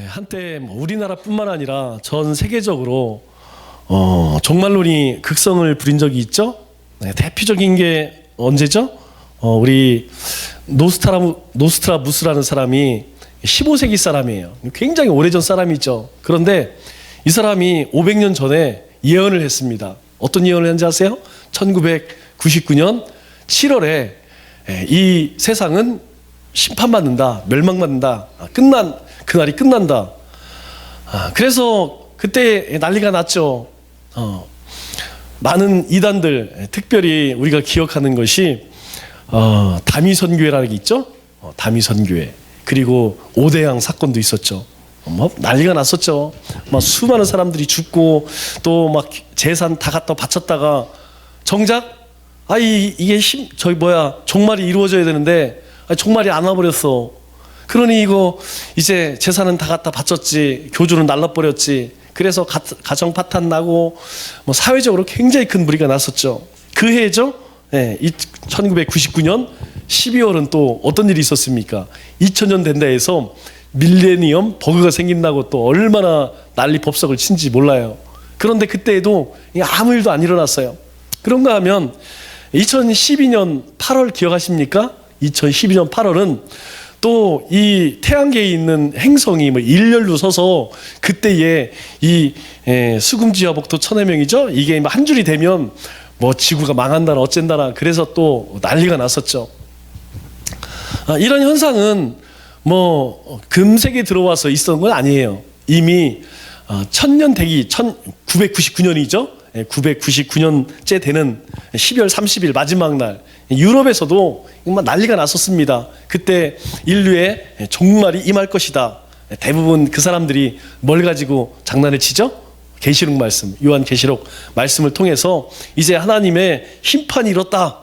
한때 우리나라뿐만 아니라 전 세계적으로 종말론이 극성을 부린 적이 있죠. 대표적인 게 언제죠? 우리 노스트라무스라는 사람이 15세기 사람이에요. 굉장히 오래전 사람이죠. 그런데 이 사람이 500년 전에 예언을 했습니다. 어떤 예언을 했는지 아세요? 1999년 7월에 이 세상은 심판받는다, 멸망받는다, 그날이 끝난다. 그래서 그때 난리가 났죠. 많은 이단들, 특별히 우리가 기억하는 것이 다미선교회라는 게 있죠. 다미선교회. 그리고 오대양 사건도 있었죠. 난리가 났었죠. 수많은 사람들이 죽고 또 재산 다 갖다 바쳤다가 정작 이게 종말이 이루어져야 되는데 종말이 안 와버렸어. 그러니 이거 이제 재산은 다 갖다 바쳤지, 교주는 날라버렸지. 그래서 가정 파탄 나고 사회적으로 굉장히 큰 무리가 났었죠. 그 해죠. 1999년 12월은 또 어떤 일이 있었습니까? 2000년 된다 해서 밀레니엄 버그가 생긴다고 또 얼마나 난리 법석을 친지 몰라요. 그런데 그때에도 아무 일도 안 일어났어요. 그런가 하면 2012년 8월 기억하십니까? 2012년 8월은 또 이 태양계에 있는 행성이 일렬로 서서 그때에 이 수금지와 복도 천해명이죠. 이게 한 줄이 되면 지구가 망한다나 어쩐다나 그래서 또 난리가 났었죠. 이런 현상은 금세기 들어와서 있었던 건 아니에요. 이미 천년 대기 1999년이죠. 999년째 되는 12월 30일 마지막 날 유럽에서도 난리가 났었습니다. 그때 인류의 종말이 임할 것이다. 대부분 그 사람들이 뭘 가지고 장난을 치죠? 계시록 말씀, 요한계시록 말씀을 통해서 이제 하나님의 심판이 이뤘다.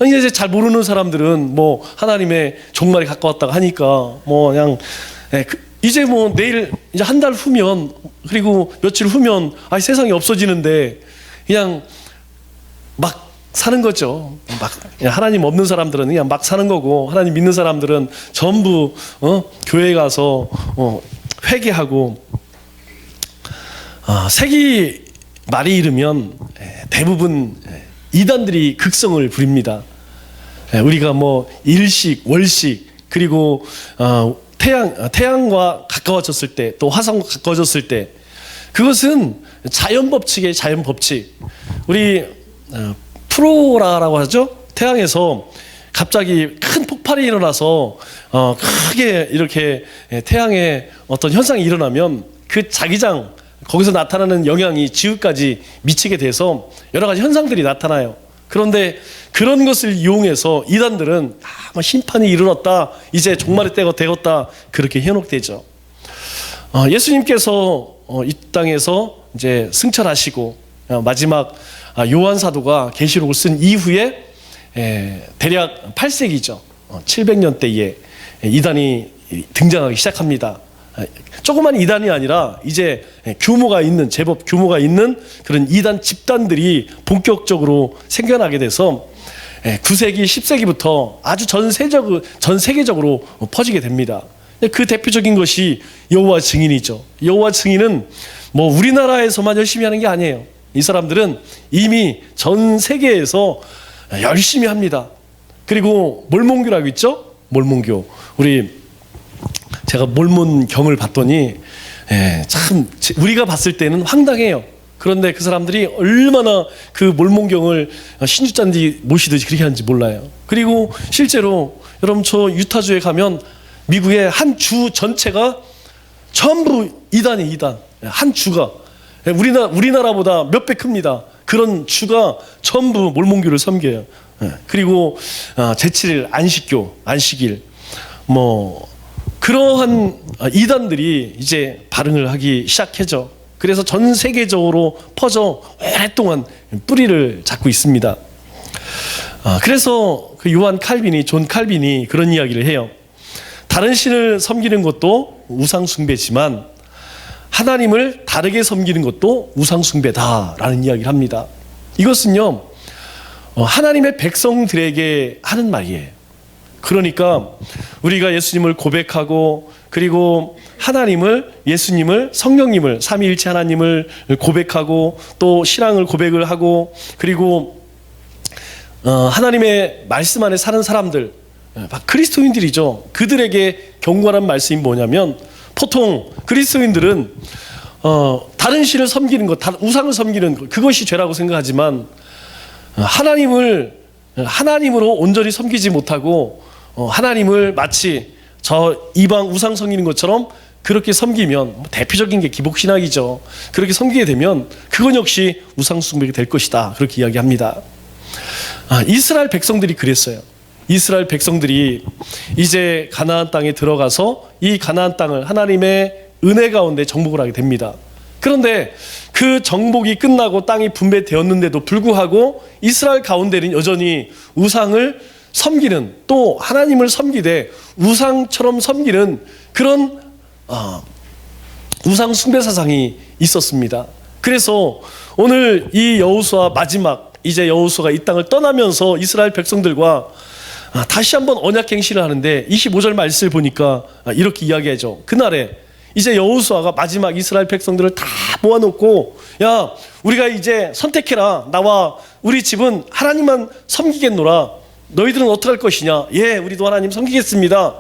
이제 잘 모르는 사람들은 하나님의 종말이 가까웠다고 하니까 그냥 이제 내일 이제 한 달 후면 그리고 며칠 후면 세상이 없어지는데 그냥 막 사는 거죠. 하나님 없는 사람들은 그냥 막 사는 거고 하나님 믿는 사람들은 전부 교회 가서 회개하고 세기 말이 이르면 대부분 이단들이 극성을 부립니다. 우리가 일식, 월식 그리고 태양과 가까워졌을 때 또 화성과 가까워졌을 때 그것은 자연법칙이에요. 자연법칙. 우리 프로라라고 하죠. 태양에서 갑자기 큰 폭발이 일어나서 크게 이렇게 태양에 어떤 현상이 일어나면 그 자기장 거기서 나타나는 영향이 지구까지 미치게 돼서 여러 가지 현상들이 나타나요. 그런데 그런 것을 이용해서 이단들은 심판이 이르렀다, 이제 종말의 때가 되었다 그렇게 현혹되죠. 예수님께서 이 땅에서 이제 승천하시고 마지막 요한 사도가 계시록을 쓴 이후에 대략 8세기죠. 700년대에 이단이 등장하기 시작합니다. 조그만 이단이 아니라 이제 제법 규모가 있는 그런 이단 집단들이 본격적으로 생겨나게 돼서 9세기, 10세기부터 아주 전 세계적으로 퍼지게 됩니다. 그 대표적인 것이 여호와 증인이죠. 여호와 증인은 우리나라에서만 열심히 하는 게 아니에요. 이 사람들은 이미 전 세계에서 열심히 합니다. 그리고 몰몬교라고 있죠? 몰몬교. 제가 몰몬경을 봤더니 참 우리가 봤을 때는 황당해요. 그런데 그 사람들이 얼마나 그 몰몬경을 신주잔디 모시듯이 그렇게 하는지 몰라요. 그리고 실제로 여러분 저 유타주에 가면 미국의 한 주 전체가 전부 이단이 이단. 한 주가 우리나라보다 몇 배 큽니다. 그런 주가 전부 몰몬교를 섬겨요. 그리고 제7일 안식일 그러한 이단들이 이제 발흥을 하기 시작했죠. 그래서 전 세계적으로 퍼져 오랫동안 뿌리를 잡고 있습니다. 그래서 그 존 칼빈이 그런 이야기를 해요. 다른 신을 섬기는 것도 우상숭배지만 하나님을 다르게 섬기는 것도 우상숭배다라는 이야기를 합니다. 이것은요 하나님의 백성들에게 하는 말이에요. 그러니까 우리가 예수님을 고백하고 그리고 하나님을, 예수님을, 성령님을, 삼위일체 하나님을 고백하고 또 신앙을 고백을 하고, 그리고 하나님의 말씀 안에 사는 사람들, 그리스도인들이죠. 그들에게 경고하는 말씀이 뭐냐면, 보통 그리스도인들은 다른 신을 섬기는 것, 우상을 섬기는 것, 그것이 죄라고 생각하지만 하나님으로 온전히 섬기지 못하고 하나님을 마치 저 이방 우상 섬기는 것처럼 그렇게 섬기면, 대표적인 게 기복신학이죠. 그렇게 섬기게 되면 그건 역시 우상 숭배가 될 것이다, 그렇게 이야기합니다. 이스라엘 백성들이 그랬어요. 이스라엘 백성들이 이제 가나안 땅에 들어가서 이 가나안 땅을 하나님의 은혜 가운데 정복을 하게 됩니다. 그런데 그 정복이 끝나고 땅이 분배되었는데도 불구하고 이스라엘 가운데는 여전히 우상을 섬기는, 또 하나님을 섬기되 우상처럼 섬기는 그런 우상 숭배 사상이 있었습니다. 그래서 오늘 이 여호수아 마지막, 이제 여호수아가 이 땅을 떠나면서 이스라엘 백성들과 다시 한번 언약갱신을 하는데 25절 말씀을 보니까 이렇게 이야기하죠. 그날에 이제 여호수아가 마지막 이스라엘 백성들을 다 모아놓고, 야, 우리가 이제 선택해라. 나와 우리 집은 하나님만 섬기겠노라. 너희들은 어떻게 할 것이냐? 예, 우리도 하나님 섬기겠습니다.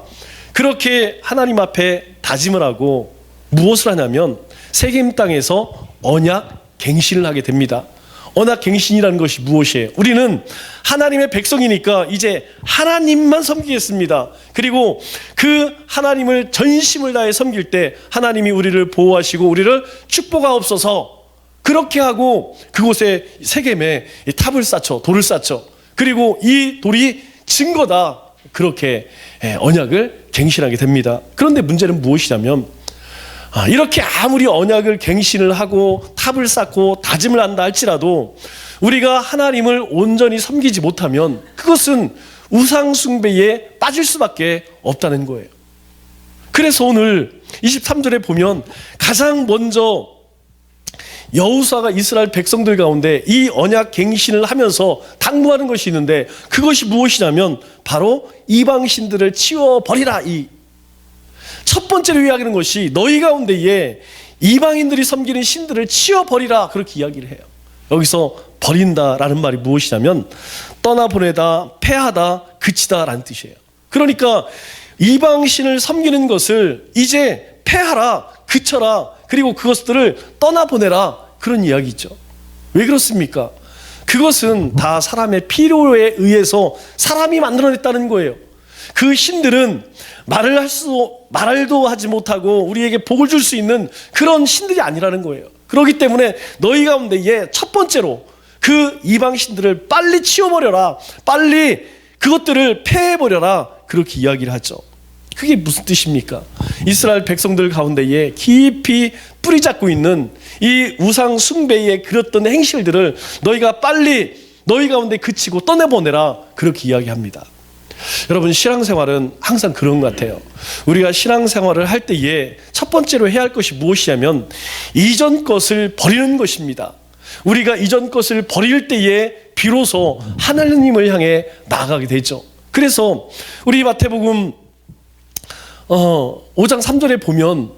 그렇게 하나님 앞에 다짐을 하고 무엇을 하냐면 세겜 땅에서 언약갱신을 하게 됩니다. 언약갱신이라는 것이 무엇이에요? 우리는 하나님의 백성이니까 이제 하나님만 섬기겠습니다. 그리고 그 하나님을 전심을 다해 섬길 때 하나님이 우리를 보호하시고 우리를 축복하옵소서, 그렇게 하고 그곳에 세겜에 탑을 쌓죠. 돌을 쌓죠. 그리고 이 돌이 증거다, 그렇게 언약을 갱신하게 됩니다. 그런데 문제는 무엇이냐면, 이렇게 아무리 언약을 갱신을 하고 탑을 쌓고 다짐을 한다 할지라도 우리가 하나님을 온전히 섬기지 못하면 그것은 우상 숭배에 빠질 수밖에 없다는 거예요. 그래서 오늘 23절에 보면 가장 먼저 여호수아가 이스라엘 백성들 가운데 이 언약 갱신을 하면서 당부하는 것이 있는데, 그것이 무엇이냐면 바로 이방신들을 치워버리라. 이 첫 번째로 이야기하는 것이 너희 가운데에 이방인들이 섬기는 신들을 치워버리라, 그렇게 이야기를 해요. 여기서 버린다라는 말이 무엇이냐면 떠나보내다, 패하다, 그치다 라는 뜻이에요. 그러니까 이방신을 섬기는 것을 이제 패하라, 그쳐라, 그리고 그것들을 떠나보내라, 그런 이야기죠. 왜 그렇습니까? 그것은 다 사람의 필요에 의해서 사람이 만들어냈다는 거예요. 그 신들은 말도 하지 못하고 우리에게 복을 줄 수 있는 그런 신들이 아니라는 거예요. 그렇기 때문에 너희 가운데에 첫 번째로 그 이방 신들을 빨리 치워버려라, 빨리 그것들을 패해버려라, 그렇게 이야기를 하죠. 그게 무슨 뜻입니까? 이스라엘 백성들 가운데에 깊이 뿌리 잡고 있는 이 우상 숭배에 그렸던 행실들을 너희가 빨리 너희 가운데 그치고 떠내보내라, 그렇게 이야기합니다. 여러분, 신앙생활은 항상 그런 것 같아요. 우리가 신앙생활을 할 때에 첫 번째로 해야 할 것이 무엇이냐면 이전 것을 버리는 것입니다. 우리가 이전 것을 버릴 때에 비로소 하나님을 향해 나아가게 되죠. 그래서 우리 마태복음 5장 3절에 보면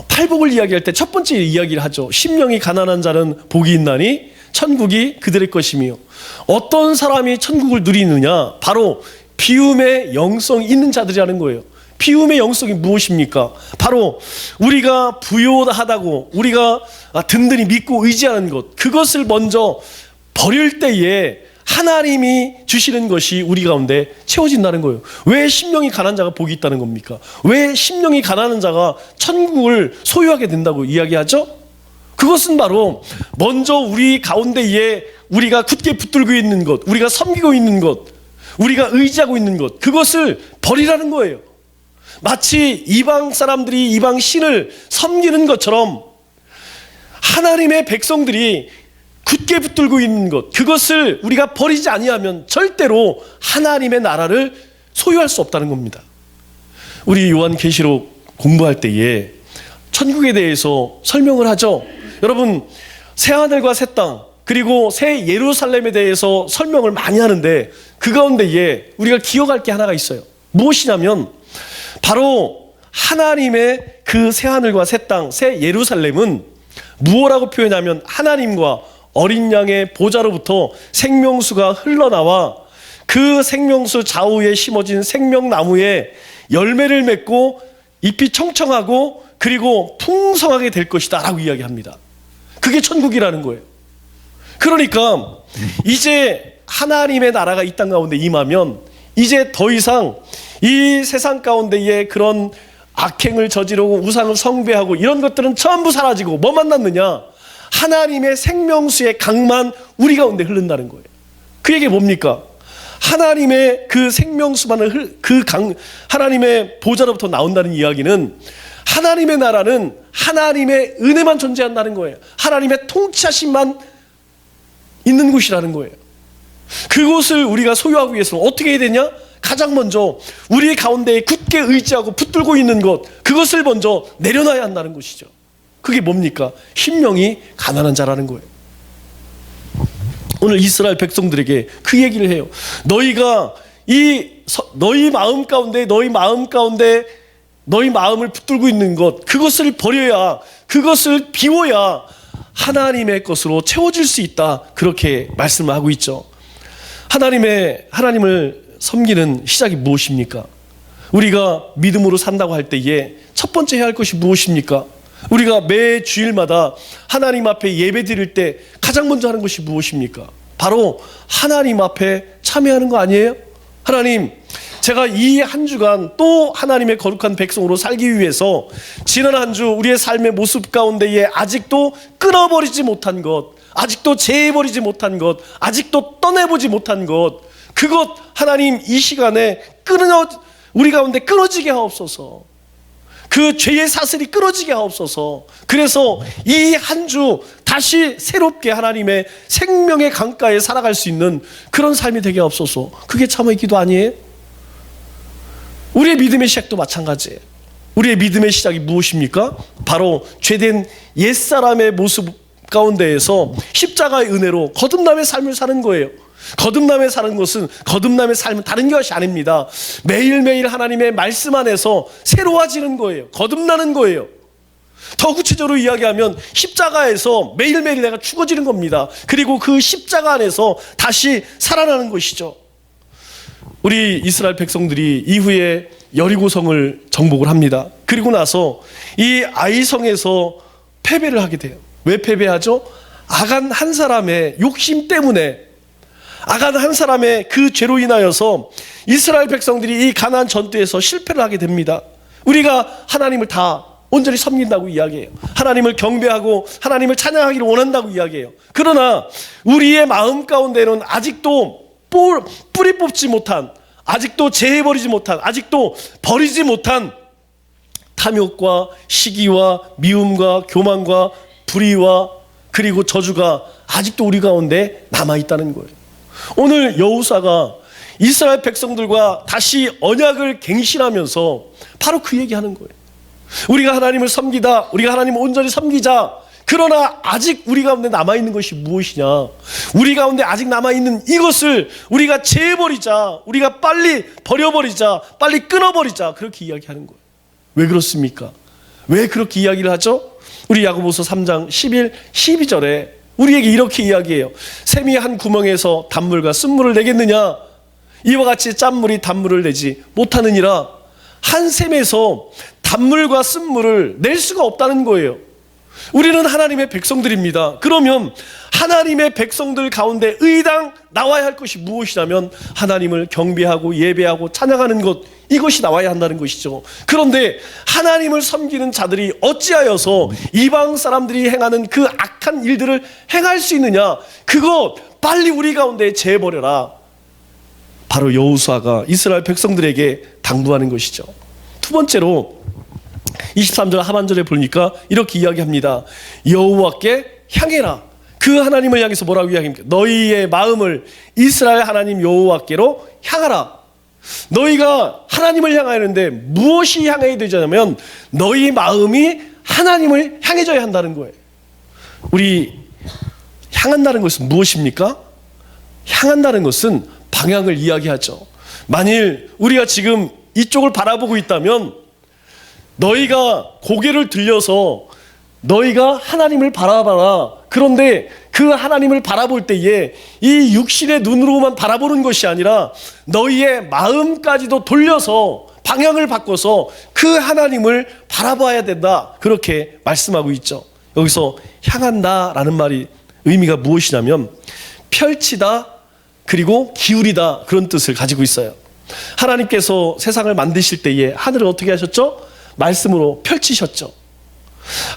팔복을 이야기할 때 첫 번째 이야기를 하죠. 심령이 가난한 자는 복이 있나니 천국이 그들의 것이며, 어떤 사람이 천국을 누리느냐? 바로 비움의 영성이 있는 자들이라는 거예요. 비움의 영성이 무엇입니까? 바로 우리가 부요하다고 우리가 든든히 믿고 의지하는 것, 그것을 먼저 버릴 때에 하나님이 주시는 것이 우리 가운데 채워진다는 거예요. 왜 심령이 가난한 자가 복이 있다는 겁니까? 왜 심령이 가난한 자가 천국을 소유하게 된다고 이야기하죠? 그것은 바로 먼저 우리 가운데에 우리가 굳게 붙들고 있는 것, 우리가 섬기고 있는 것, 우리가 의지하고 있는 것, 그것을 버리라는 거예요. 마치 이방 사람들이 이방 신을 섬기는 것처럼 하나님의 백성들이 굳게 붙들고 있는 것, 그것을 우리가 버리지 아니하면 절대로 하나님의 나라를 소유할 수 없다는 겁니다. 우리 요한계시록 공부할 때에 천국에 대해서 설명을 하죠. 여러분, 새하늘과 새 땅, 그리고 새 예루살렘에 대해서 설명을 많이 하는데 그 가운데에 우리가 기억할 게 하나가 있어요. 무엇이냐면 바로 하나님의 그 새하늘과 새 땅, 새 예루살렘은 무엇라고 표현하면 하나님과 어린 양의 보좌로부터 생명수가 흘러나와 그 생명수 좌우에 심어진 생명나무에 열매를 맺고 잎이 청청하고 그리고 풍성하게 될 것이다 라고 이야기합니다. 그게 천국이라는 거예요. 그러니까 이제 하나님의 나라가 이 땅 가운데 임하면 이제 더 이상 이 세상 가운데에 그런 악행을 저지르고 우상을 숭배하고 이런 것들은 전부 사라지고 뭐만 남느냐? 하나님의 생명수의 강만 우리 가운데 흐른다는 거예요. 그 얘기 뭡니까? 하나님의 그 생명수만을 하나님의 보좌로부터 나온다는 이야기는 하나님의 나라는 하나님의 은혜만 존재한다는 거예요. 하나님의 통치하심만 있는 곳이라는 거예요. 그곳을 우리가 소유하기 위해서는 어떻게 해야 되냐? 가장 먼저 우리 가운데에 굳게 의지하고 붙들고 있는 것, 그것을 먼저 내려놔야 한다는 것이죠. 그게 뭡니까? 심령이 가난한 자라는 거예요. 오늘 이스라엘 백성들에게 그 얘기를 해요. 너희가 너희 마음 가운데 너희 마음을 붙들고 있는 것, 그것을 버려야, 그것을 비워야 하나님의 것으로 채워질 수 있다. 그렇게 말씀을 하고 있죠. 하나님을 섬기는 시작이 무엇입니까? 우리가 믿음으로 산다고 할 때에 첫 번째 해야 할 것이 무엇입니까? 우리가 매 주일마다 하나님 앞에 예배 드릴 때 가장 먼저 하는 것이 무엇입니까? 바로 하나님 앞에 참여하는 거 아니에요? 하나님, 제가 이 한 주간 또 하나님의 거룩한 백성으로 살기 위해서 지난 한 주 우리의 삶의 모습 가운데에 아직도 끊어버리지 못한 것, 아직도 제해버리지 못한 것, 아직도 떠내보지 못한 것, 그것 하나님 이 시간에 우리 가운데 끊어지게 하옵소서. 그 죄의 사슬이 끊어지게 하옵소서. 그래서 이 한 주 다시 새롭게 하나님의 생명의 강가에 살아갈 수 있는 그런 삶이 되게 하옵소서. 그게 참의 기도 아니에요? 우리의 믿음의 시작도 마찬가지예요. 우리의 믿음의 시작이 무엇입니까? 바로 죄된 옛사람의 모습 가운데에서 십자가의 은혜로 거듭남의 삶을 사는 거예요. 거듭남에 사는 것은, 거듭남의 삶은 다른 것이 아닙니다. 매일매일 하나님의 말씀 안에서 새로워지는 거예요. 거듭나는 거예요. 더 구체적으로 이야기하면 십자가에서 매일매일 내가 죽어지는 겁니다. 그리고 그 십자가 안에서 다시 살아나는 것이죠. 우리 이스라엘 백성들이 이후에 여리고성을 정복을 합니다. 그리고 나서 이 아이성에서 패배를 하게 돼요. 왜 패배하죠? 아간 한 사람의 욕심 때문에, 아간 한 사람의 그 죄로 인하여서 이스라엘 백성들이 이 가나안 전투에서 실패를 하게 됩니다. 우리가 하나님을 다 온전히 섬긴다고 이야기해요. 하나님을 경배하고 하나님을 찬양하기를 원한다고 이야기해요. 그러나 우리의 마음 가운데는 아직도 뿌리 뽑지 못한, 아직도 제해버리지 못한, 아직도 버리지 못한 탐욕과 시기와 미움과 교만과 불의와 그리고 저주가 아직도 우리 가운데 남아있다는 거예요. 오늘 여호수아가 이스라엘 백성들과 다시 언약을 갱신하면서 바로 그 얘기하는 거예요. 우리가 하나님을 섬기다, 우리가 하나님을 온전히 섬기자. 그러나 아직 우리 가운데 남아있는 것이 무엇이냐? 우리 가운데 아직 남아있는 이것을 우리가 제해버리자, 우리가 빨리 버려버리자, 빨리 끊어버리자, 그렇게 이야기하는 거예요. 왜 그렇습니까? 왜 그렇게 이야기를 하죠? 우리 야고보서 3장 11, 12절에 우리에게 이렇게 이야기해요. 샘이 한 구멍에서 단물과 쓴물을 내겠느냐? 이와 같이 짠물이 단물을 내지 못하느니라. 한 샘에서 단물과 쓴물을 낼 수가 없다는 거예요. 우리는 하나님의 백성들입니다. 그러면 하나님의 백성들 가운데 의당 나와야 할 것이 무엇이라면 하나님을 경배하고 예배하고 찬양하는 것, 이것이 나와야 한다는 것이죠. 그런데 하나님을 섬기는 자들이 어찌하여서 이방 사람들이 행하는 그 악한 일들을 행할 수 있느냐? 그거 빨리 우리 가운데 제해버려라. 바로 여호수아가 이스라엘 백성들에게 당부하는 것이죠. 두 번째로 23절 하반절에 보니까 이렇게 이야기합니다. 여호와께 향해라. 그 하나님을 향해서 뭐라고 이야기합니까? 너희의 마음을 이스라엘 하나님 여호와께로 향하라. 너희가 하나님을 향하는데 무엇이 향해야 되냐면 너희 마음이 하나님을 향해져야 한다는 거예요. 우리 향한다는 것은 무엇입니까? 향한다는 것은 방향을 이야기하죠. 만일 우리가 지금 이쪽을 바라보고 있다면 너희가 고개를 들려서 너희가 하나님을 바라봐라. 그런데 그 하나님을 바라볼 때에 이 육신의 눈으로만 바라보는 것이 아니라 너희의 마음까지도 돌려서 방향을 바꿔서 그 하나님을 바라봐야 된다. 그렇게 말씀하고 있죠. 여기서 향한다라는 말이 의미가 무엇이냐면 펼치다 그리고 기울이다 그런 뜻을 가지고 있어요. 하나님께서 세상을 만드실 때에 하늘을 어떻게 하셨죠? 말씀으로 펼치셨죠.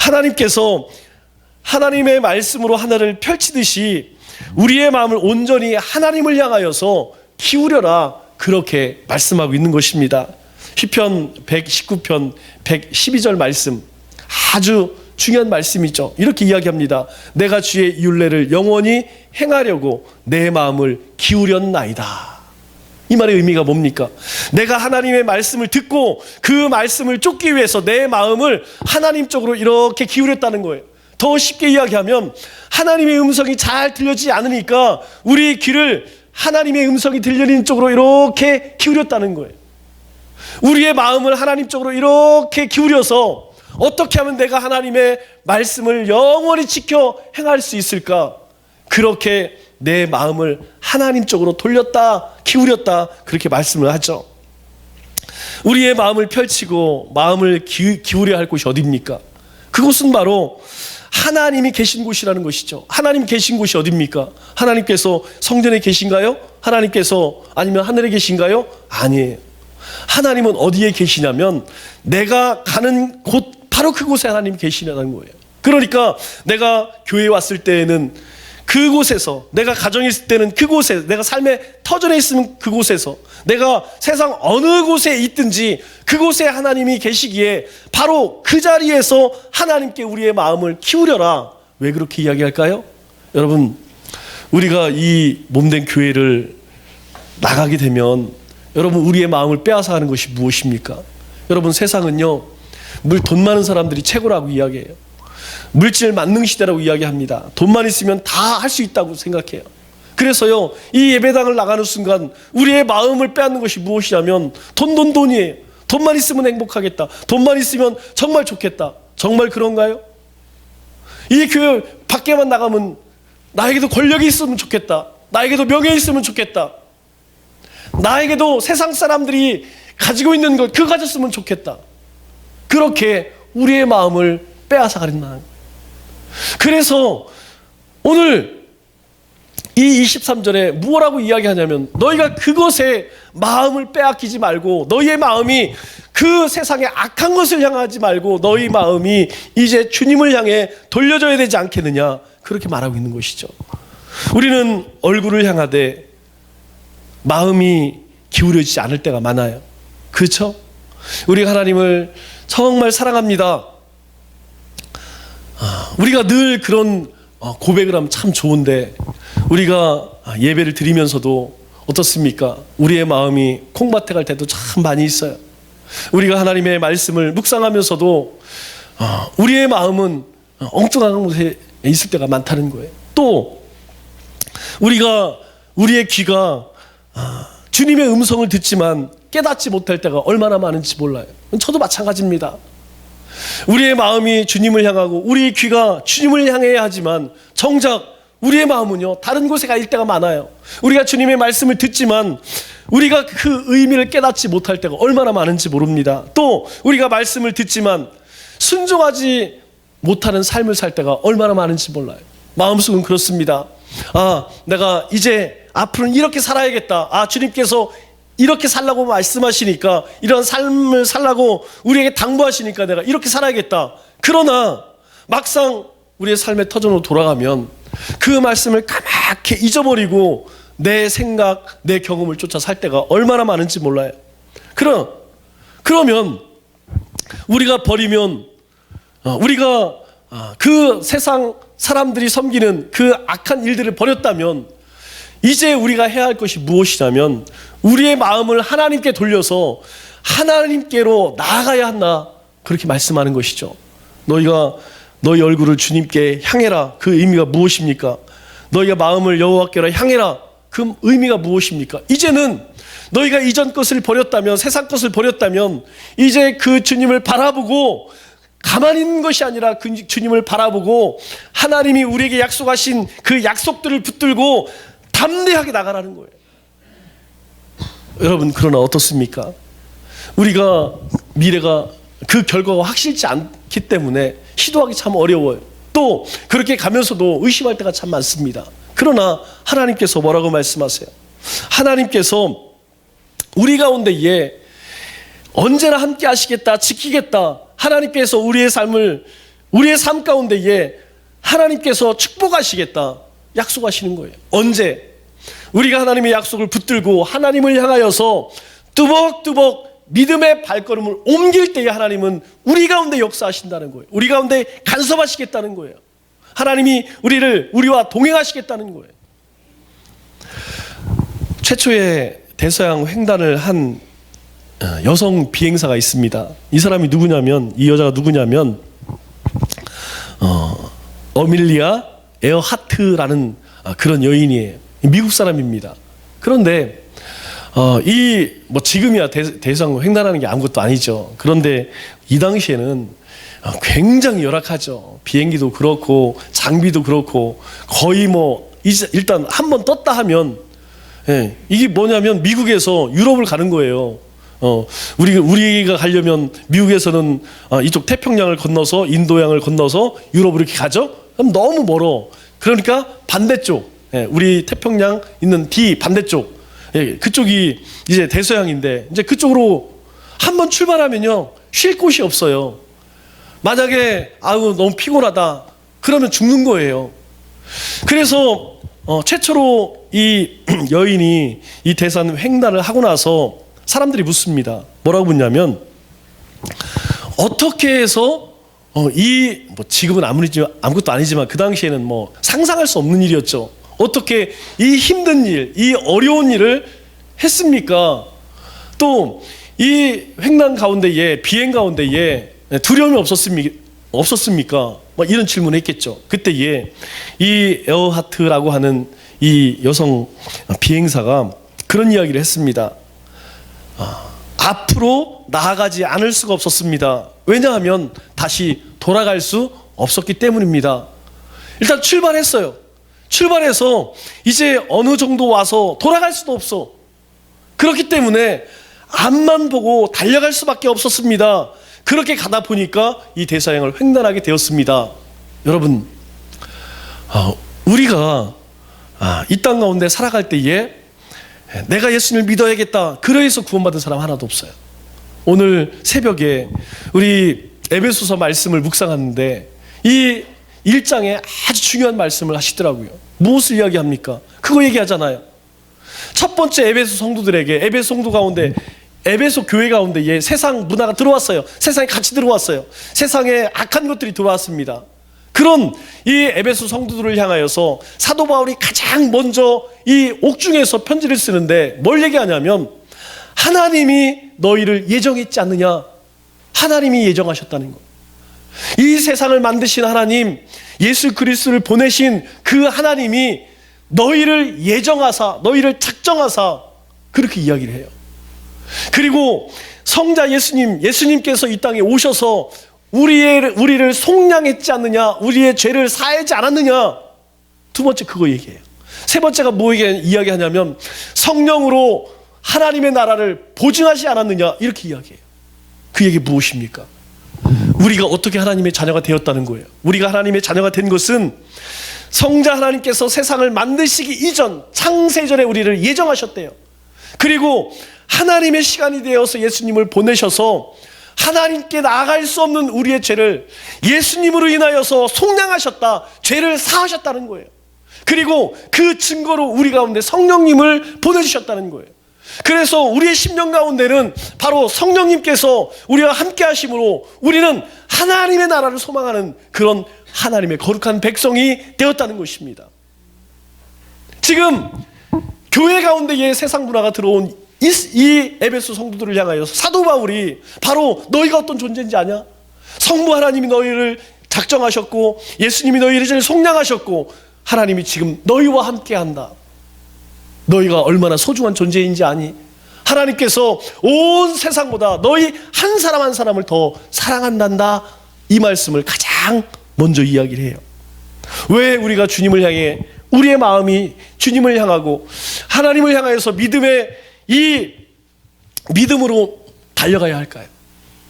하나님께서 하나님의 말씀으로 하늘을 펼치듯이 우리의 마음을 온전히 하나님을 향하여서 기울여라 그렇게 말씀하고 있는 것입니다. 시편 119편 112절 말씀 아주 중요한 말씀이죠. 이렇게 이야기합니다. 내가 주의 율례를 영원히 행하려고 내 마음을 기울였나이다. 이 말의 의미가 뭡니까? 내가 하나님의 말씀을 듣고 그 말씀을 쫓기 위해서 내 마음을 하나님 쪽으로 이렇게 기울였다는 거예요. 더 쉽게 이야기하면 하나님의 음성이 잘 들려지지 않으니까 우리 귀를 하나님의 음성이 들리는 쪽으로 이렇게 기울였다는 거예요. 우리의 마음을 하나님 쪽으로 이렇게 기울여서 어떻게 하면 내가 하나님의 말씀을 영원히 지켜 행할 수 있을까? 그렇게 내 마음을 하나님 쪽으로 돌렸다, 기울였다 그렇게 말씀을 하죠. 우리의 마음을 펼치고 마음을 기울여야 할 곳이 어디입니까? 그곳은 바로 하나님이 계신 곳이라는 것이죠. 하나님 계신 곳이 어디입니까? 하나님께서 성전에 계신가요? 하나님께서 아니면 하늘에 계신가요? 아니에요. 하나님은 어디에 계시냐면 내가 가는 곳 바로 그곳에 하나님이 계시냐는 거예요. 그러니까 내가 교회에 왔을 때에는 그곳에서, 내가 가정에 있을 때는 그곳에, 내가 삶의 터전에 있으면 그곳에서, 내가 세상 어느 곳에 있든지 그곳에 하나님이 계시기에 바로 그 자리에서 하나님께 우리의 마음을 기울여라. 왜 그렇게 이야기할까요? 여러분, 우리가 이 몸된 교회를 나가게 되면 여러분 우리의 마음을 빼앗아 가는 것이 무엇입니까? 여러분 세상은요 돈 많은 사람들이 최고라고 이야기해요. 물질 만능 시대라고 이야기합니다. 돈만 있으면 다 할 수 있다고 생각해요. 그래서요 이 예배당을 나가는 순간 우리의 마음을 빼앗는 것이 무엇이냐면 돈이에요. 돈만 있으면 행복하겠다. 돈만 있으면 정말 좋겠다. 정말 그런가요? 이 교회 밖에만 나가면 나에게도 권력이 있으면 좋겠다. 나에게도 명예 있으면 좋겠다. 나에게도 세상 사람들이 가지고 있는 것 그거 가졌으면 좋겠다. 그렇게 우리의 마음을 빼앗아 가는 거예요. 그래서 오늘 이 23절에 무엇라고 이야기하냐면 너희가 그것에 마음을 빼앗기지 말고 너희의 마음이 그 세상의 악한 것을 향하지 말고 너희 마음이 이제 주님을 향해 돌려져야 되지 않겠느냐 그렇게 말하고 있는 것이죠. 우리는 얼굴을 향하되 마음이 기울여지지 않을 때가 많아요. 그렇죠? 우리가 하나님을 정말 사랑합니다. 우리가 늘 그런 고백을 하면 참 좋은데 우리가 예배를 드리면서도 어떻습니까? 우리의 마음이 콩밭에 갈 때도 참 많이 있어요. 우리가 하나님의 말씀을 묵상하면서도 우리의 마음은 엉뚱한 곳에 있을 때가 많다는 거예요. 또 우리의 귀가 주님의 음성을 듣지만 깨닫지 못할 때가 얼마나 많은지 몰라요. 저도 마찬가지입니다. 우리의 마음이 주님을 향하고 우리의 귀가 주님을 향해야 하지만 정작 우리의 마음은요 다른 곳에 갈 때가 많아요. 우리가 주님의 말씀을 듣지만 우리가 그 의미를 깨닫지 못할 때가 얼마나 많은지 모릅니다. 또 우리가 말씀을 듣지만 순종하지 못하는 삶을 살 때가 얼마나 많은지 몰라요. 마음속은 그렇습니다. 내가 이제 앞으로는 이렇게 살아야겠다. 주님께서 이렇게 살라고 말씀하시니까 이런 삶을 살라고 우리에게 당부하시니까 내가 이렇게 살아야겠다. 그러나 막상 우리의 삶의 터전으로 돌아가면 그 말씀을 까맣게 잊어버리고 내 생각, 내 경험을 쫓아 살 때가 얼마나 많은지 몰라요. 그러면 우리가 버리면 우리가 그 세상 사람들이 섬기는 그 악한 일들을 버렸다면 이제 우리가 해야 할 것이 무엇이냐면 우리의 마음을 하나님께 돌려서 하나님께로 나아가야 한다. 그렇게 말씀하는 것이죠. 너희가 너희 얼굴을 주님께 향해라. 그 의미가 무엇입니까? 너희가 마음을 여호와께로 향해라. 그 의미가 무엇입니까? 이제는 너희가 이전 것을 버렸다면, 세상 것을 버렸다면 이제 그 주님을 바라보고 가만히 있는 것이 아니라 그 주님을 바라보고 하나님이 우리에게 약속하신 그 약속들을 붙들고 담대하게 나가라는 거예요. 여러분, 그러나 어떻습니까? 우리가 미래가 그 결과가 확실치 않기 때문에 시도하기 참 어려워요. 또 그렇게 가면서도 의심할 때가 참 많습니다. 그러나 하나님께서 뭐라고 말씀하세요? 하나님께서 우리 가운데에 언제나 함께 하시겠다, 지키겠다. 하나님께서 우리의 삶 가운데에 하나님께서 축복하시겠다 약속하시는 거예요. 언제? 우리가 하나님의 약속을 붙들고 하나님을 향하여서 뚜벅뚜벅 믿음의 발걸음을 옮길 때에 하나님은 우리 가운데 역사하신다는 거예요. 우리 가운데 간섭하시겠다는 거예요. 하나님이 우리와 동행하시겠다는 거예요. 최초의 대서양 횡단을 한 여성 비행사가 있습니다. 이 사람이 누구냐면, 이 여자가 누구냐면 어밀리아 에어하트라는 그런 여인이에요. 미국 사람입니다. 그런데 지금이야 대서양 횡단하는 게 아무것도 아니죠. 그런데 이 당시에는 굉장히 열악하죠. 비행기도 그렇고 장비도 그렇고 거의 일단 한번 떴다 하면, 이게 뭐냐면 미국에서 유럽을 가는 거예요. 우리가 가려면 미국에서는 이쪽 태평양을 건너서 인도양을 건너서 유럽으로 이렇게 가죠. 그럼 너무 멀어. 그러니까 반대쪽, 우리 태평양 있는 반대쪽, 그쪽이 이제 대서양인데, 이제 그쪽으로 한번 출발하면요 쉴 곳이 없어요. 만약에 너무 피곤하다 그러면 죽는 거예요. 그래서 최초로 이 여인이 이 대서양 횡단을 하고 나서 사람들이 묻습니다. 뭐라고 묻냐면, 어떻게 해서 지금은 아무것도 아니지만 그 당시에는 상상할 수 없는 일이었죠. 어떻게 이 힘든 일, 이 어려운 일을 했습니까? 또 이 횡단 가운데에, 비행 가운데에 두려움이 없었습니까? 이런 질문을 했겠죠. 그때에 이 에어하트라고 하는 이 여성 비행사가 그런 이야기를 했습니다. 앞으로 나아가지 않을 수가 없었습니다. 왜냐하면 다시 돌아갈 수 없었기 때문입니다. 일단 출발했어요. 출발해서 이제 어느 정도 와서 돌아갈 수도 없어. 그렇기 때문에 앞만 보고 달려갈 수밖에 없었습니다. 그렇게 가다 보니까 이 대서양을 횡단하게 되었습니다. 여러분, 우리가 이 땅 가운데 살아갈 때에 내가 예수님을 믿어야겠다, 그래서 구원받은 사람 하나도 없어요. 오늘 새벽에 우리 에베소서 말씀을 묵상하는데 이 1장에 아주 중요한 말씀을 하시더라고요. 무엇을 이야기합니까? 그거 얘기하잖아요. 첫 번째 에베소 성도들에게, 에베소 성도 가운데, 에베소 교회 가운데 세상 문화가 들어왔어요. 세상에 같이 들어왔어요. 세상에 악한 것들이 들어왔습니다. 그런 이 에베소 성도들을 향하여서 사도 바울이 가장 먼저 이 옥중에서 편지를 쓰는데 뭘 얘기하냐면, 하나님이 너희를 예정했지 않느냐. 하나님이 예정하셨다는 거. 이 세상을 만드신 하나님, 예수 그리스도를 보내신 그 하나님이 너희를 예정하사, 너희를 작정하사 그렇게 이야기를 해요. 그리고 성자 예수님께서 이 땅에 오셔서 우리를 속량했지 않느냐, 우리의 죄를 사하지 않았느냐. 두 번째 그거 얘기해요. 세 번째가 뭐 이야기하냐면, 성령으로 하나님의 나라를 보증하지 않았느냐, 이렇게 이야기해요. 그 얘기 무엇입니까? 우리가 어떻게 하나님의 자녀가 되었다는 거예요. 우리가 하나님의 자녀가 된 것은 성자 하나님께서 세상을 만드시기 이전, 창세전에 우리를 예정하셨대요. 그리고 하나님의 시간이 되어서 예수님을 보내셔서 하나님께 나아갈 수 없는 우리의 죄를 예수님으로 인하여서 속량하셨다, 죄를 사하셨다는 거예요. 그리고 그 증거로 우리 가운데 성령님을 보내주셨다는 거예요. 그래서 우리의 심령 가운데는 바로 성령님께서 우리와 함께 하심으로 우리는 하나님의 나라를 소망하는 그런 하나님의 거룩한 백성이 되었다는 것입니다. 지금 교회 가운데에 세상 문화가 들어온 이 에베소 성도들을 향하여서 사도 바울이 바로 너희가 어떤 존재인지 아냐? 성부 하나님이 너희를 작정하셨고 예수님이 너희를 속량하셨고 하나님이 지금 너희와 함께 한다. 너희가 얼마나 소중한 존재인지 아니? 하나님께서 온 세상보다 너희 한 사람 한 사람을 더 사랑한단다. 이 말씀을 가장 먼저 이야기를 해요. 왜 우리가 주님을 향해 우리의 마음이 주님을 향하고 하나님을 향하여서 믿음으로 달려가야 할까요?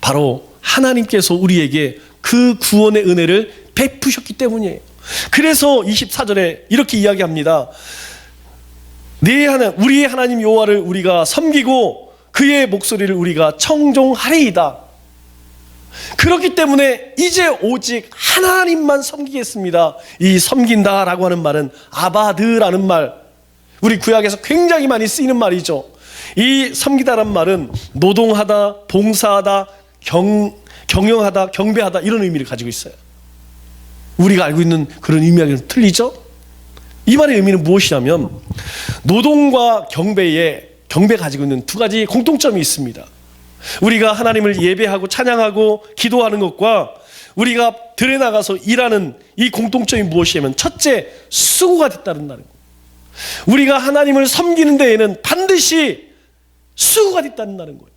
바로 하나님께서 우리에게 그 구원의 은혜를 베푸셨기 때문이에요. 그래서 24절에 이렇게 이야기합니다. 우리의 하나님 여호와를 우리가 섬기고 그의 목소리를 우리가 청종하리이다. 그렇기 때문에 이제 오직 하나님만 섬기겠습니다. 이 섬긴다라고 하는 말은 아바드라는 말, 우리 구약에서 굉장히 많이 쓰이는 말이죠. 이 섬기다란 말은 노동하다, 봉사하다, 경영하다, 경배하다 이런 의미를 가지고 있어요. 우리가 알고 있는 그런 의미하고는 틀리죠? 이 말의 의미는 무엇이냐면 노동과 경배 가지고 있는 두 가지 공통점이 있습니다. 우리가 하나님을 예배하고 찬양하고 기도하는 것과 우리가 들에 나가서 일하는 이 공통점이 무엇이냐면 첫째, 수고가 뒤따른다는 거예요. 우리가 하나님을 섬기는 데에는 반드시 수고가 뒤따른다는 거예요.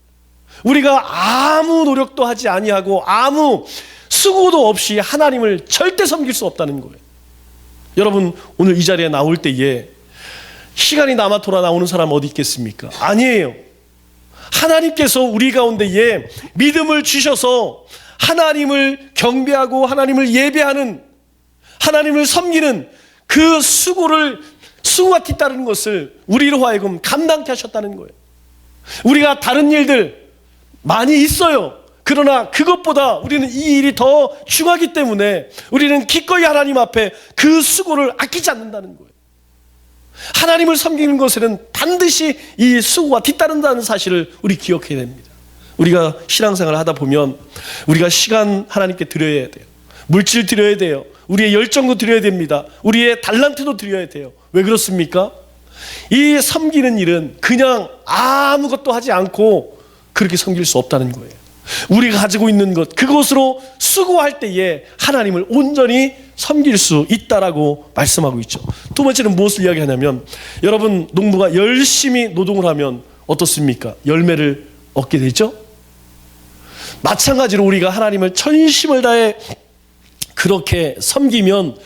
우리가 아무 노력도 하지 아니하고 아무 수고도 없이 하나님을 절대 섬길 수 없다는 거예요. 여러분, 오늘 이 자리에 나올 때에 시간이 남아 돌아 나오는 사람 어디 있겠습니까? 아니에요. 하나님께서 우리 가운데에 믿음을 주셔서 하나님을 경배하고 하나님을 예배하는, 하나님을 섬기는 그 수고가 뒤따르는 것을 우리로 하여금 감당케 하셨다는 거예요. 우리가 다른 일들 많이 있어요. 그러나 그것보다 우리는 이 일이 더 중요하기 때문에 우리는 기꺼이 하나님 앞에 그 수고를 아끼지 않는다는 거예요. 하나님을 섬기는 것에는 반드시 이 수고가 뒤따른다는 사실을 우리 기억해야 됩니다. 우리가 신앙생활을 하다 보면 우리가 시간 하나님께 드려야 돼요. 물질 드려야 돼요. 우리의 열정도 드려야 됩니다. 우리의 달란트도 드려야 돼요. 왜 그렇습니까? 이 섬기는 일은 그냥 아무것도 하지 않고 그렇게 섬길 수 없다는 거예요. 우리가 가지고 있는 것, 그것으로 수고할 때에 하나님을 온전히 섬길 수 있다라고 말씀하고 있죠. 두 번째는 무엇을 이야기하냐면, 여러분, 농부가 열심히 노동을 하면 어떻습니까? 열매를 얻게 되죠. 마찬가지로 우리가 하나님을 전심을 다해 그렇게 섬기면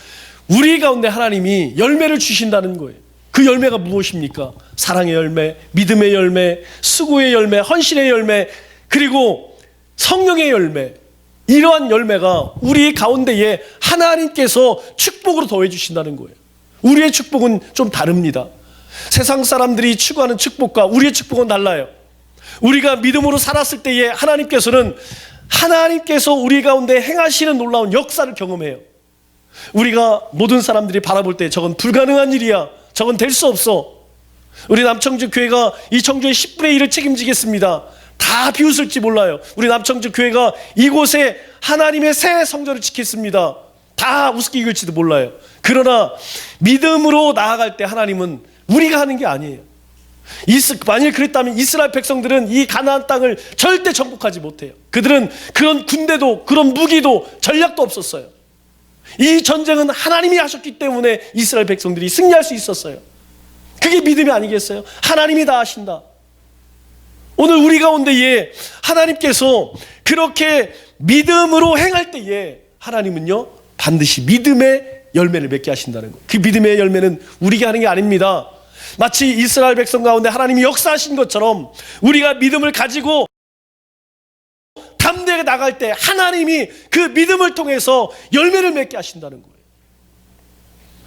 우리 가운데 하나님이 열매를 주신다는 거예요. 그 열매가 무엇입니까? 사랑의 열매, 믿음의 열매, 수고의 열매, 헌신의 열매, 그리고 성령의 열매. 이러한 열매가 우리 가운데에 하나님께서 축복으로 더해 주신다는 거예요. 우리의 축복은 좀 다릅니다. 세상 사람들이 추구하는 축복과 우리의 축복은 달라요. 우리가 믿음으로 살았을 때에 하나님께서 우리 가운데 행하시는 놀라운 역사를 경험해요. 우리가 모든 사람들이 바라볼 때 저건 불가능한 일이야, 저건 될 수 없어, 우리 남청주 교회가 이 청주의 10분의 1을 책임지겠습니다, 다 비웃을지 몰라요. 우리 남청주 교회가 이곳에 하나님의 새 성전을 지켰습니다, 다 우습게 읽을지도 몰라요. 그러나 믿음으로 나아갈 때 하나님은 우리가 하는 게 아니에요. 만일 그랬다면 이스라엘 백성들은 이 가나안 땅을 절대 정복하지 못해요. 그들은 그런 군대도 그런 무기도 전략도 없었어요. 이 전쟁은 하나님이 하셨기 때문에 이스라엘 백성들이 승리할 수 있었어요. 그게 믿음이 아니겠어요? 하나님이 다 하신다. 오늘 우리 가운데에 하나님께서 그렇게 믿음으로 행할 때에 하나님은요 반드시 믿음의 열매를 맺게 하신다는 거예요. 그 믿음의 열매는 우리가 하는 게 아닙니다. 마치 이스라엘 백성 가운데 하나님이 역사하신 것처럼 우리가 믿음을 가지고 담대하게 나갈 때 하나님이 그 믿음을 통해서 열매를 맺게 하신다는 거예요.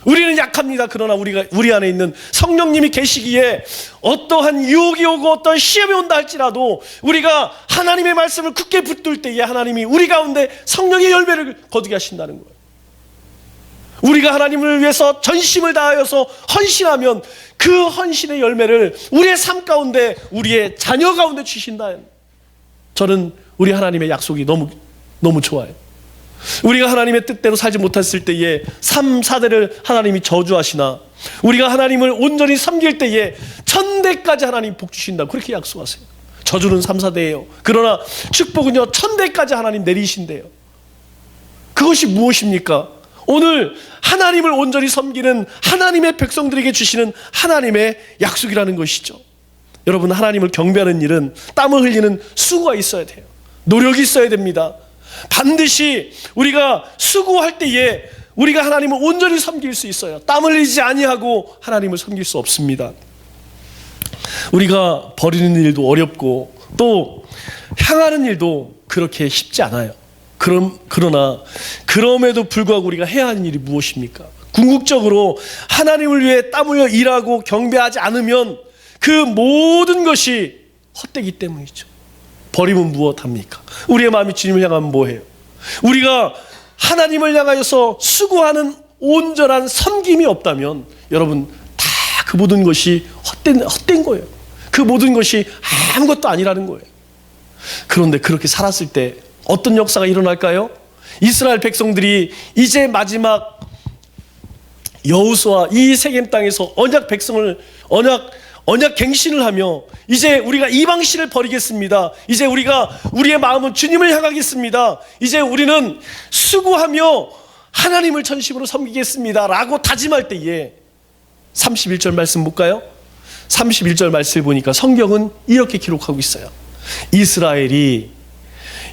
우리는 약합니다. 그러나 우리 안에 있는 성령님이 계시기에 어떠한 유혹이 오고 어떠한 시험이 온다 할지라도 우리가 하나님의 말씀을 굳게 붙들 때에 하나님이 우리 가운데 성령의 열매를 거두게 하신다는 거예요. 우리가 하나님을 위해서 전심을 다하여서 헌신하면 그 헌신의 열매를 우리의 삶 가운데, 우리의 자녀 가운데 주신다. 저는 우리 하나님의 약속이 너무 좋아요. 우리가 하나님의 뜻대로 살지 못했을 때에 3, 4대를 하나님이 저주하시나, 우리가 하나님을 온전히 섬길 때에 1000대까지 하나님 복 주신다, 그렇게 약속하세요. 저주는 3, 4대예요. 그러나 축복은요 1000대까지 하나님 내리신대요. 그것이 무엇입니까? 오늘 하나님을 온전히 섬기는 하나님의 백성들에게 주시는 하나님의 약속이라는 것이죠. 여러분, 하나님을 경배하는 일은 땀을 흘리는 수고가 있어야 돼요. 노력이 있어야 됩니다. 반드시 우리가 수고할 때에 우리가 하나님을 온전히 섬길 수 있어요. 땀을 흘리지 아니하고 하나님을 섬길 수 없습니다. 우리가 버리는 일도 어렵고 또 향하는 일도 그렇게 쉽지 않아요. 그러나 그럼에도 불구하고 우리가 해야 하는 일이 무엇입니까? 궁극적으로 하나님을 위해 땀 흘려 일하고 경배하지 않으면 그 모든 것이 헛되기 때문이죠. 버리면 무엇합니까? 우리의 마음이 주님을 향하면 뭐해요? 우리가 하나님을 향하여서 수고하는 온전한 섬김이 없다면 여러분, 다 그 모든 것이 헛된 거예요. 그 모든 것이 아무것도 아니라는 거예요. 그런데 그렇게 살았을 때 어떤 역사가 일어날까요? 이스라엘 백성들이 이제 마지막 여호수아 이 세겜 땅에서 언약 갱신을 하며 이제 우리가 이방신을 버리겠습니다. 이제 우리가 우리의 마음은 주님을 향하겠습니다. 이제 우리는 수고하며 하나님을 전심으로 섬기겠습니다 라고 다짐할 때에 31절 말씀 볼까요? 31절 말씀을 보니까 성경은 이렇게 기록하고 있어요. 이스라엘이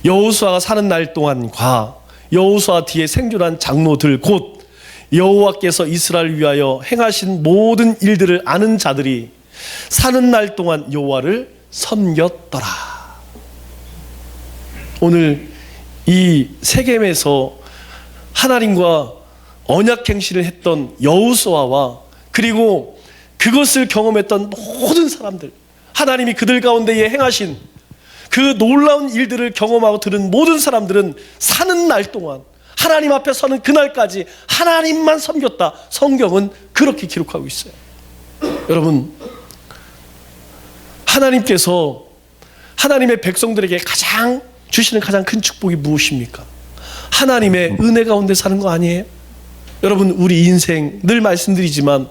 여호수아가 사는 날 동안과 여호수아 뒤에 생존한 장로들 곧 여호와께서 이스라엘을 위하여 행하신 모든 일들을 아는 자들이 사는 날 동안 여호와를 섬겼더라. 오늘 이 세겜에서 하나님과 언약행실을 했던 여호수아와 그리고 그것을 경험했던 모든 사람들, 하나님이 그들 가운데에 행하신 그 놀라운 일들을 경험하고 들은 모든 사람들은 사는 날 동안 하나님 앞에 서는 그날까지 하나님만 섬겼다. 성경은 그렇게 기록하고 있어요. 여러분, 하나님께서 하나님의 백성들에게 주시는 가장 큰 축복이 무엇입니까? 하나님의 은혜 가운데 사는 거 아니에요? 여러분, 우리 인생 늘 말씀드리지만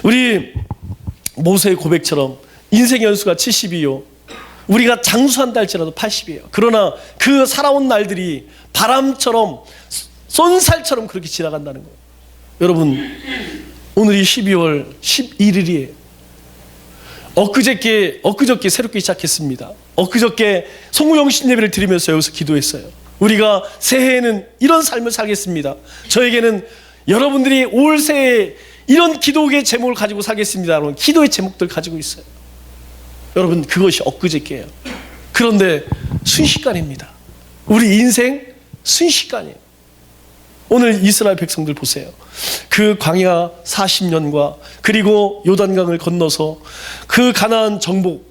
우리 모세의 고백처럼 인생 연수가 70이요 우리가 장수한다 할지라도 80이에요. 그러나 그 살아온 날들이 바람처럼 쏜살처럼 그렇게 지나간다는 거예요. 여러분, 오늘이 12월 11일이에요. 엊그저께 새롭게 시작했습니다. 엊그저께 송무영신 예배를 드리면서 여기서 기도했어요. 우리가 새해에는 이런 삶을 살겠습니다. 저에게는 여러분들이 올 새해 이런 기도의 제목을 가지고 살겠습니다. 여러분, 기도의 제목들 가지고 있어요. 여러분, 그것이 엊그저께예요. 그런데 순식간입니다. 우리 인생 순식간이에요. 오늘 이스라엘 백성들 보세요. 그 광야 40년과 그리고 요단강을 건너서 그 가나안 정복,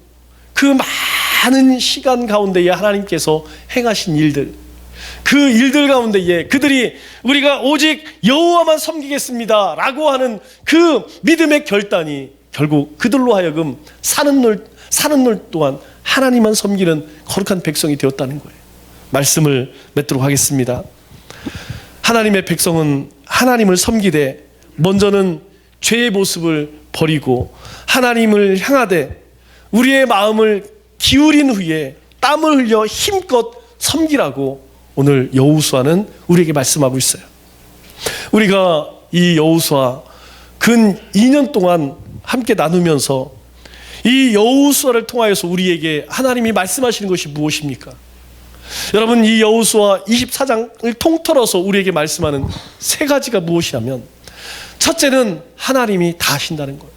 그 많은 시간 가운데에 하나님께서 행하신 일들, 그 일들 가운데에 그들이 우리가 오직 여호와만 섬기겠습니다 라고 하는 그 믿음의 결단이 결국 그들로 하여금 사는 날 동안 하나님만 섬기는 거룩한 백성이 되었다는 거예요. 말씀을 맺도록 하겠습니다. 하나님의 백성은 하나님을 섬기되 먼저는 죄의 모습을 버리고 하나님을 향하되 우리의 마음을 기울인 후에 땀을 흘려 힘껏 섬기라고 오늘 여호수아는 우리에게 말씀하고 있어요. 우리가 이 여호수아 근 2년 동안 함께 나누면서 이 여호수아를 통하여서 우리에게 하나님이 말씀하시는 것이 무엇입니까? 여러분, 이 여호수아 24장을 통틀어서 우리에게 말씀하는 세 가지가 무엇이냐면, 첫째는 하나님이 다 하신다는 거예요.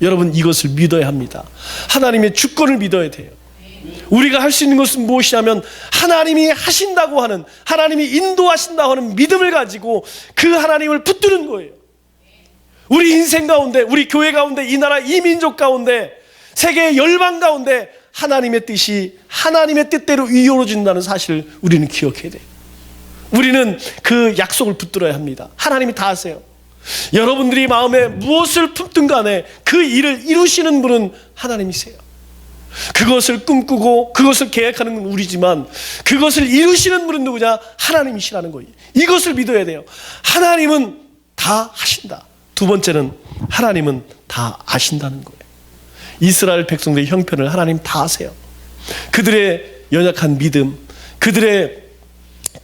여러분, 이것을 믿어야 합니다. 하나님의 주권을 믿어야 돼요. 우리가 할 수 있는 것은 무엇이냐면 하나님이 하신다고 하는, 하나님이 인도하신다고 하는 믿음을 가지고 그 하나님을 붙드는 거예요. 우리 인생 가운데, 우리 교회 가운데, 이 나라 이 민족 가운데, 세계의 열방 가운데 하나님의 뜻이 하나님의 뜻대로 이루어진다는 사실을 우리는 기억해야 돼요. 우리는 그 약속을 붙들어야 합니다. 하나님이 다 하세요. 여러분들이 마음에 무엇을 품든 간에 그 일을 이루시는 분은 하나님이세요. 그것을 꿈꾸고 그것을 계획하는 건 우리지만 그것을 이루시는 분은 누구냐? 하나님이시라는 거예요. 이것을 믿어야 돼요. 하나님은 다 하신다. 두 번째는 하나님은 다 아신다는 거예요. 이스라엘 백성들의 형편을 하나님 다 아세요. 그들의 연약한 믿음, 그들의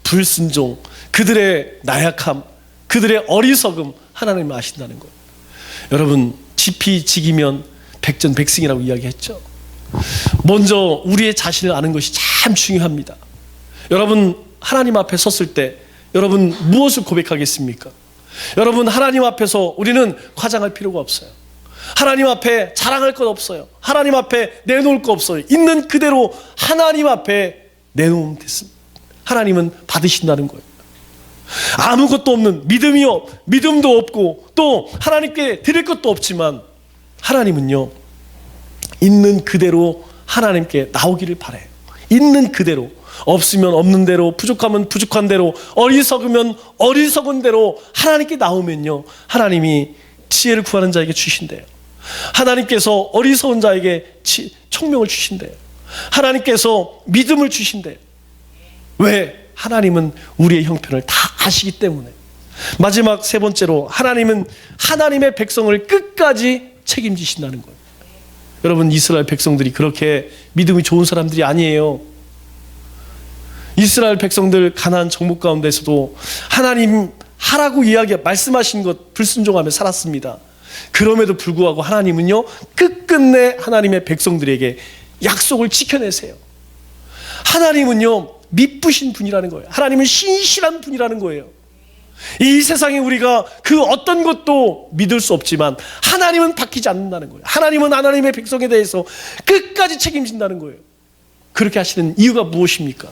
불순종, 그들의 나약함, 그들의 어리석음 하나님이 아신다는 거예요. 여러분, 지피지기면 백전백승이라고 이야기했죠. 먼저 우리의 자신을 아는 것이 참 중요합니다. 여러분, 하나님 앞에 섰을 때 여러분 무엇을 고백하겠습니까? 여러분, 하나님 앞에서 우리는 과장할 필요가 없어요. 하나님 앞에 자랑할 것 없어요. 하나님 앞에 내놓을 것 없어요. 있는 그대로 하나님 앞에 내놓으면 됐습니다. 하나님은 받으신다는 거예요. 아무것도 없는 믿음도 없고 또 하나님께 드릴 것도 없지만 하나님은요, 있는 그대로 하나님께 나오기를 바라요. 있는 그대로, 없으면 없는 대로, 부족하면 부족한 대로, 어리석으면 어리석은 대로 하나님께 나오면요, 하나님이 지혜를 구하는 자에게 주신대요. 하나님께서 어리석은 자에게 총명을 주신대요. 하나님께서 믿음을 주신대요. 왜? 하나님은 우리의 형편을 다 아시기 때문에. 마지막 세 번째로, 하나님은 하나님의 백성을 끝까지 책임지신다는 거예요. 여러분, 이스라엘 백성들이 그렇게 믿음이 좋은 사람들이 아니에요. 이스라엘 백성들 가나안 정복 가운데서도 하나님 하라고 말씀하신 것 불순종하며 살았습니다. 그럼에도 불구하고 하나님은요, 끝끝내 하나님의 백성들에게 약속을 지켜내세요. 하나님은요, 미쁘신 분이라는 거예요. 하나님은 신실한 분이라는 거예요. 이 세상에 우리가 그 어떤 것도 믿을 수 없지만 하나님은 바뀌지 않는다는 거예요. 하나님은 하나님의 백성에 대해서 끝까지 책임진다는 거예요. 그렇게 하시는 이유가 무엇입니까?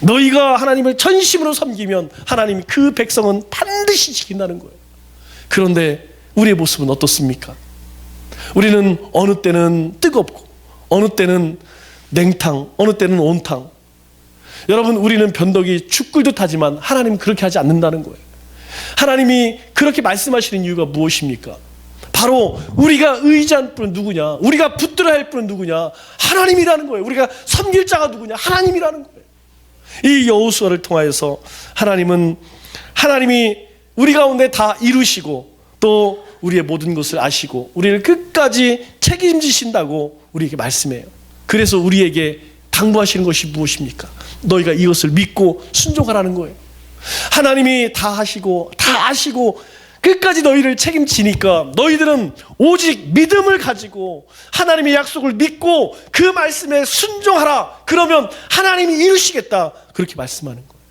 너희가 하나님을 전심으로 섬기면 하나님이 그 백성은 반드시 지킨다는 거예요. 그런데 우리의 모습은 어떻습니까? 우리는 어느 때는 뜨겁고 어느 때는 냉탕, 어느 때는 온탕. 여러분, 우리는 변덕이 죽꿀듯 하지만 하나님은 그렇게 하지 않는다는 거예요. 하나님이 그렇게 말씀하시는 이유가 무엇입니까? 바로 우리가 의지한 분은 누구냐? 우리가 붙들어야 할 분은 누구냐? 하나님이라는 거예요. 우리가 섬길 자가 누구냐? 하나님이라는 거예요. 이 여호수아를 통하여서 하나님이 우리 가운데 다 이루시고 또 우리의 모든 것을 아시고 우리를 끝까지 책임지신다고 우리에게 말씀해요. 그래서 우리에게 당부하시는 것이 무엇입니까? 너희가 이것을 믿고 순종하라는 거예요. 하나님이 다 하시고 다 아시고 끝까지 너희를 책임지니까 너희들은 오직 믿음을 가지고 하나님의 약속을 믿고 그 말씀에 순종하라. 그러면 하나님이 이루시겠다. 그렇게 말씀하는 거예요.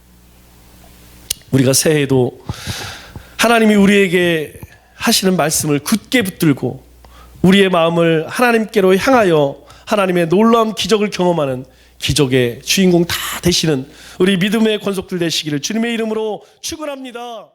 우리가 새해에도 하나님이 우리에게 하시는 말씀을 굳게 붙들고 우리의 마음을 하나님께로 향하여 하나님의 놀라운 기적을 경험하는 기적의 주인공 다 되시는 우리 믿음의 권속들 되시기를 주님의 이름으로 축원합니다.